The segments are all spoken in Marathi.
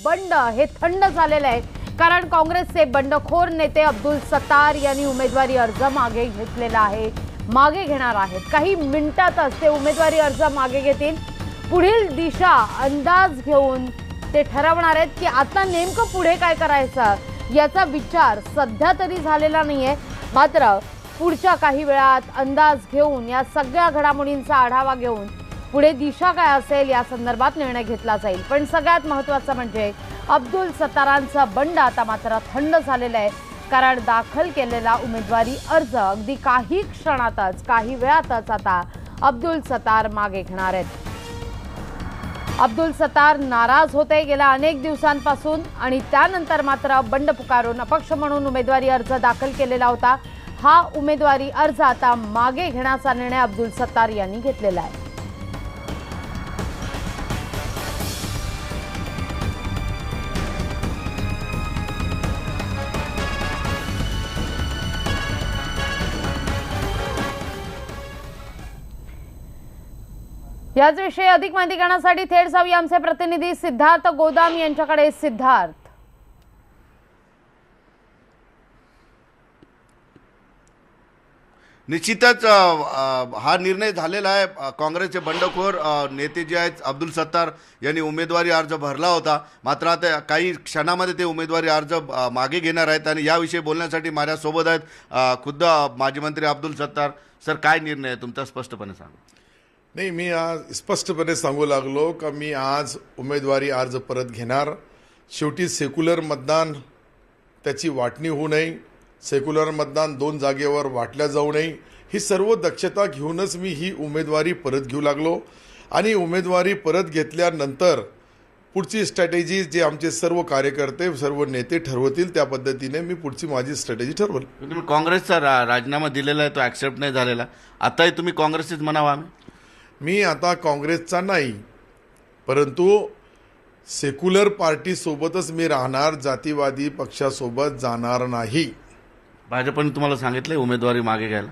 बंड हे थंड झालेलं आहे, कारण काँग्रेसचे बंडखोर नेते अब्दुल सत्तार यांनी उमेदवारी अर्ज मागे घेतलेला आहे, मागे घेणार आहेत. काही मिनिटातच ते उमेदवारी अर्ज मागे घेतील. पुढील दिशा अंदाज घेऊन ते ठरवणार आहेत की आता नेमकं पुढे काय करायचं याचा विचार सध्या तरी झालेला नाहीये. मात्र पुढच्या काही वेळात अंदाज घेऊन या सगळ्या घडामोडींचा आढावा घेऊन पुढे दिशा काय असेल या संदर्भात निर्णय घेतला जाईल. पण सगळ्यात महत्त्वाचं म्हणजे अब्दुल सत्तारांचा बंड आता मात्र थंड झालेला आहे, कारण दाखल केलेला उमेदवारी अर्ज अगदी काही क्षणातच काही वेळातच आता अब्दुल सत्तार मागे घेणार आहेत. अब्दुल सत्तार नाराज होते गेल्या अनेक दिवसांपासून आणि त्यानंतर मात्र बंड पुकारून अपक्ष म्हणून उमेदवारी अर्ज दाखल केलेला होता. हा उमेदवारी अर्ज आता मागे घेण्याचा निर्णय अब्दुल सत्तार यांनी घेतलेला आहे. याचविषयी अधिक माहिती घेण्यासाठी थेट जाऊया आमचे प्रतिनिधी सिद्धार्थ गोदाम यांच्याकडे. सिद्धार्थ, निश्चितच हा निर्णय झालेला आहे. काँग्रेसचे बंडखोर नेते जे आहेत अब्दुल सत्तार यांनी उमेदवारी अर्ज भरला होता, मात्र आता काही क्षणामध्ये ते उमेदवारी अर्ज मागे घेणार आहेत. आणि याविषयी बोलण्यासाठी माझ्यासोबत आहेत खुद्द माजी मंत्री अब्दुल सत्तार. सर, काय निर्णय आहे तुमचा, स्पष्टपणे सांगा. नाही, मी आज स्पष्टपणे सांगू लागलो का मी आज उमेदवारी अर्ज परत घेणार. शेवटी सेक्युलर मतदान त्याची वाटणी होऊ नये, सेक्युलर मतदान 2 जागेवर वाटल्या जाऊ नये, ही सर्व दक्षता घेऊनच मी ही उमेदवारी परत घेऊ लागलो. आणि उमेदवारी परत घेतल्यानंतर पुढची स्ट्रॅटेजी जे आमचे सर्व कार्यकर्ते सर्व नेते ठरवतील त्या पद्धतीने मी पुढची माझी स्ट्रॅटेजी ठरवल. तुम्ही काँग्रेसचा राजीनामा दिलेला आहे, तो ॲक्सेप्ट नाही झालेला, आताही तुम्ही काँग्रेसच म्हणावा. मी आता काँग्रेसचा नाही, परंतु सेक्युलर पार्टीसोबतच मी राहणार, जातीवादी पक्षासोबत जाणार नाही. भाजपने तुम्हाला सांगितलं उमेदवारी मागे घ्यायला?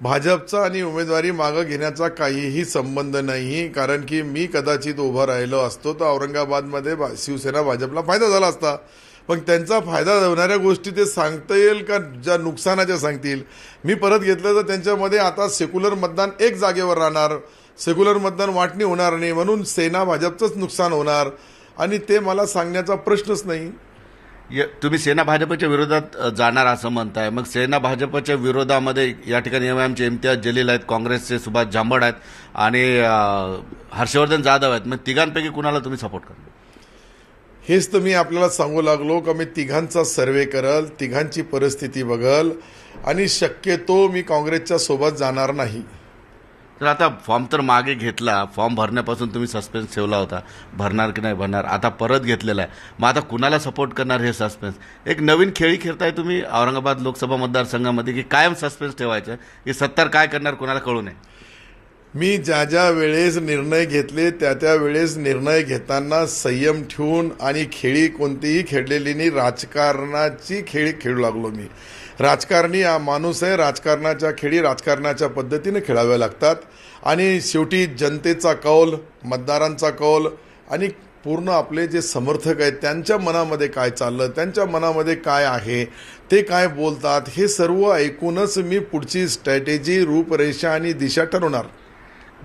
भाजपचा आणि उमेदवारी मागे घेण्याचा काहीही संबंध नाही, कारण की मी कदाचित उभं राहिलो असतो तर औरंगाबादमध्ये शिवसेना भाजपला फायदा झाला असता. पण त्यांचा फायदा होणाऱ्या गोष्टी ते सांगता येईल का ज्या नुकसानाच्या सांगतील. मी परत घेतलं तर त्यांच्यामध्ये आता सेक्युलर मतदान 1 जागेवर राहणार, सेक्युलर मतदान वाटणी होणार नाही, म्हणून सेना भाजपचंच नुकसान होणार आणि ते मला सांगण्याचा प्रश्नच नाही. तुम्ही सेना भाजपच्या विरोधात जाणार असं म्हणताय, मग सेना भाजपच्या विरोधामध्ये या ठिकाणी एमआयएमचे इम्तियाज जलील आहेत, काँग्रेसचे सुभाष झांबड आहेत आणि हर्षवर्धन जाधव आहेत. मग तिघांपैकी कुणाला तुम्ही सपोर्ट करणार? हेच तर मी आपल्याला सांगू लागलो का मी तिघांचा सर्वे करल, तिघांची परिस्थिती बघल आणि शक्यतो मी काँग्रेसच्या सोबत जाणार नाही. तर आता फॉर्म तर मागे घेतला, फॉर्म भरण्यापासून तुम्ही सस्पेन्स ठेवला होता, भरणार की नाही भरणार, आता परत घेतलेला आहे. मग आता कुणाला सपोर्ट करणार हे सस्पेन्स? एक नवीन खेळी खेळताय तुम्ही औरंगाबाद लोकसभा मतदारसंघामध्ये की कायम सस्पेन्स ठेवायचं की सत्तार काय करणार कुणाला कळू नये? मी ज्या ज्या वेळेस निर्णय घेतले त्या त्या वेळेस निर्णय घेताना संयम ठेवून आणि खेळी कोणतीही खेळलेली नाही, राजकारणाची खेळी खेळू लागलो. मी राजकारणी माणूस आहे, राजकारणाच्या खेळी राजकारणाच्या पद्धतीने खेळाव्या लागतात आणि शेवटी जनतेचा कौल, मतदारांचा कौल आणि पूर्ण आपले जे समर्थक आहेत त्यांच्या मनामध्ये काय चाललं, त्यांच्या मनामध्ये काय आहे, ते काय बोलतात, हे सर्व ऐकूनच मी पुढची स्ट्रॅटेजी, रूपरेषा आणि दिशा ठरवणार.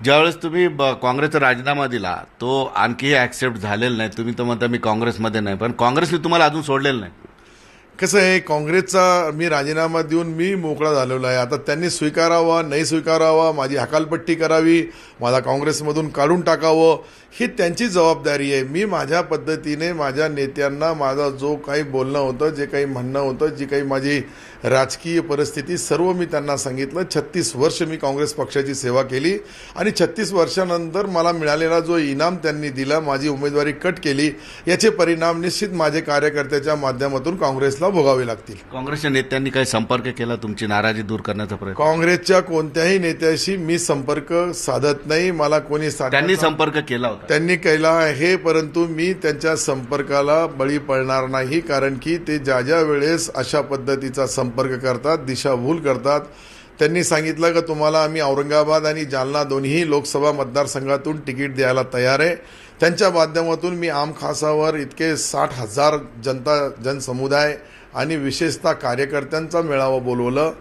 ज्यावेळेस तुम्ही काँग्रेसचा राजीनामा दिला तो आणखीही ॲक्सेप्ट झालेला नाही. तुम्ही तर म्हणता मी काँग्रेसमध्ये नाही, पण काँग्रेसने तुम्हाला अजून सोडलेलं नाही. कसं आहे, काँग्रेसचा मी राजीनामा देऊन मी मोकळा झालेलो आहे. आता त्यांनी स्वीकारावा नाही स्वीकारावा, माझी हकालपट्टी करावी, मला काँग्रेसमधून काढून टाकावं, ही त्यांची जबाबदारी आहे. मी माझ्या पद्धतीने माझ्या नेत्यांना माझा जो काही बोलणं होतं, जे काही म्हणणं होतं, जी काही माझी राजकीय परिस्थिती सर्व मी त्यांना सांगितलं. 36 वर्ष मी काँग्रेस पक्षाची सेवा केली आणि 36 वर्षानंतर मला मिळालेला जो इनाम त्यांनी दिला, माझी उमेदवारी कट केली, याचे परिणाम निश्चित माझे कार्यकर्त्याच्या माध्यमातून काँग्रेसला भोगावे लागतील. काँग्रेसच्या नेत्यांनी काही संपर्क केला तुमची नाराजी दूर करण्याचा प्रयत्न? काँग्रेसच्या कोणत्याही नेत्याशी मी संपर्क साधत नाही. मला कोणी त्यांनी संपर्क केला होता? त्यांनी केला आहे, परंतु मी त्यांच्या संपर्काला बळी पडणार नाही, कारण की ते ज्या ज्या वेळेस अशा पद्धतीचा संपर्क करतात, दिशाभूल करतात, त्यांनी सांगितलं की तुम्हाला आम्ही औरंगाबाद आणि जालना दोन्ही लोकसभा मतदारसंघातून तिकीट द्यायला तयार आहे. त्यांच्या माध्यमातून मी आम खासावर इतके 60,000 जनसमुदाय आणि विशेषतः कार्यकर्त्यांचा मेळावा बोलवलं.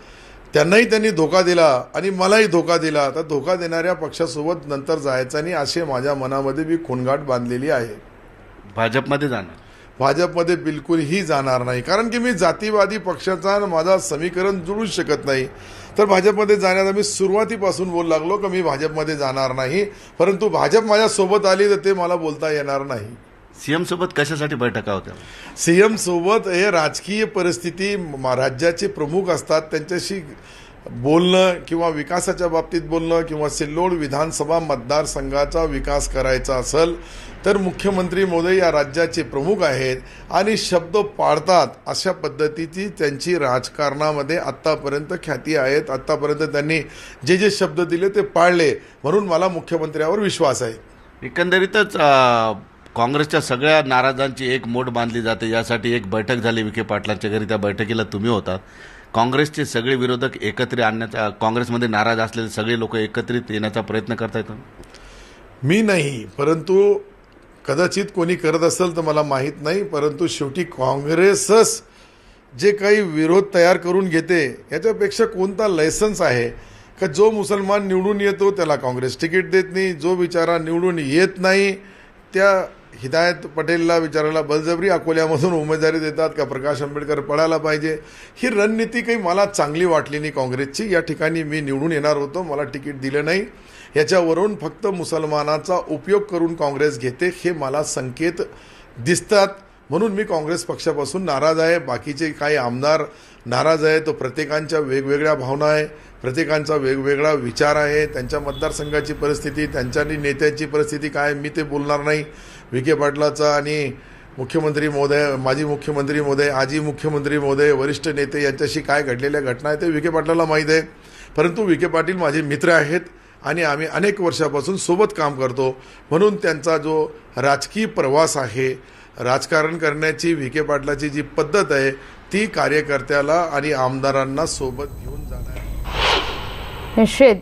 त्यांनाही त्यांनी धोका दिला आणि मलाही धोका दिला. तर धोका देणाऱ्या पक्षासोबत नंतर जायचं नाही असे माझ्या मनामध्ये मी खूणगाठ बांधलेली आहे. भाजपमध्ये जाणार? भाजपमध्ये बिलकुलही जाणार नाही, कारण की मी जातीवादी पक्षाचा माझा समीकरण जुळूच शकत नाही. तर भाजपमध्ये जाण्याचा मी सुरुवातीपासून बोलू लागलो की मी भाजपमध्ये जाणार नाही, परंतु भाजप माझ्या सोबत आली तर ते मला बोलता येणार नाही. सीएम सोबत कशासाठी बैठका होत्या? सीएम सोबत हे राजकीय परिस्थिती, राज्याचे प्रमुख असतात त्यांच्याशी बोलणं किंवा विकासाच्या बाबतीत बोलणं किंवा सिल्लोड विधानसभा मतदारसंघाचा विकास करायचा असेल तर मुख्यमंत्री महोदय या राज्याचे प्रमुख आहेत आणि शब्द पाळतात अशा पद्धतीची त्यांची राजकारणामध्ये आत्तापर्यंत ख्याती आहेत. आत्तापर्यंत त्यांनी जे जे शब्द दिले ते पाळले, म्हणून मला मुख्यमंत्र्यावर विश्वास आहे. एकंदरीतच काँग्रेसच्या सगळ्या नाराजांची एक मोठ बांधली जाते. यासाठी एक बैठक झाली विखे पाटलांच्या घरी, त्या बैठकीला तुम्ही होतात. काँग्रेसचे सगळे विरोधक एकत्रित आणण्याचा, काँग्रेसमध्ये नाराज असलेले सगळे लोक एकत्रित येण्याचा प्रयत्न करतायत? मी नाही, परंतु कदाचित कोणी करत असेल तर मला माहीत नाही. परंतु शेवटी काँग्रेसच जे काही विरोध तयार करून घेते याच्यापेक्षा कोणता लायसन्स आहे का जो मुसलमान निवडून येतो त्याला काँग्रेस तिकीट देत नाही, जो बिचारा निवडून येत नाही त्या हिदायत पटेलला बिचाराला बळजबरी अकोल्यामधून उमेदवारी देतात का प्रकाश आंबेडकर पडायला पाहिजे. ही रणनीती काही मला चांगली वाटली नाही काँग्रेसची. या ठिकाणी मी निवडून येणार होतो, मला तिकीट दिलं नाही. याच्यावरून फक्त मुसलमानाचा उपयोग करून काँग्रेस घेते हे मला संकेत दिसतात, म्हणून मी काँग्रेस पक्षापासून नाराज आहे. बाकीचे काही आमदार नाराज आहे, तो प्रत्येकांच्या वेगवेगळ्या भावना आहे, प्रत्येकांचा वेगवेगळा विचार आहे. त्यांच्या मतदारसंघाची परिस्थिती, त्यांच्या नेत्याची परिस्थिती काय मी ते बोलणार नाही. विखे पाटलाचा आणि मुख्यमंत्री महोदय, माजी मुख्यमंत्री महोदय, आजी मुख्यमंत्री महोदय, वरिष्ठ नेते यांच्याशी काय घडलेल्या घटना आहेत ते विखे पाटलाला माहीत आहे. परंतु विखे पाटील माझे मित्र आहेत आणि आम्ही अनेक वर्षापासून सोबत काम करतो, म्हणून त्यांचा जो राजकीय प्रवास आहे, राजकारण करण्याची विखे पाटलाची जी पद्धत आहे ती कार्यकर्त्याला आणि आमदारांना सोबत घेऊन जाणार. निश्चित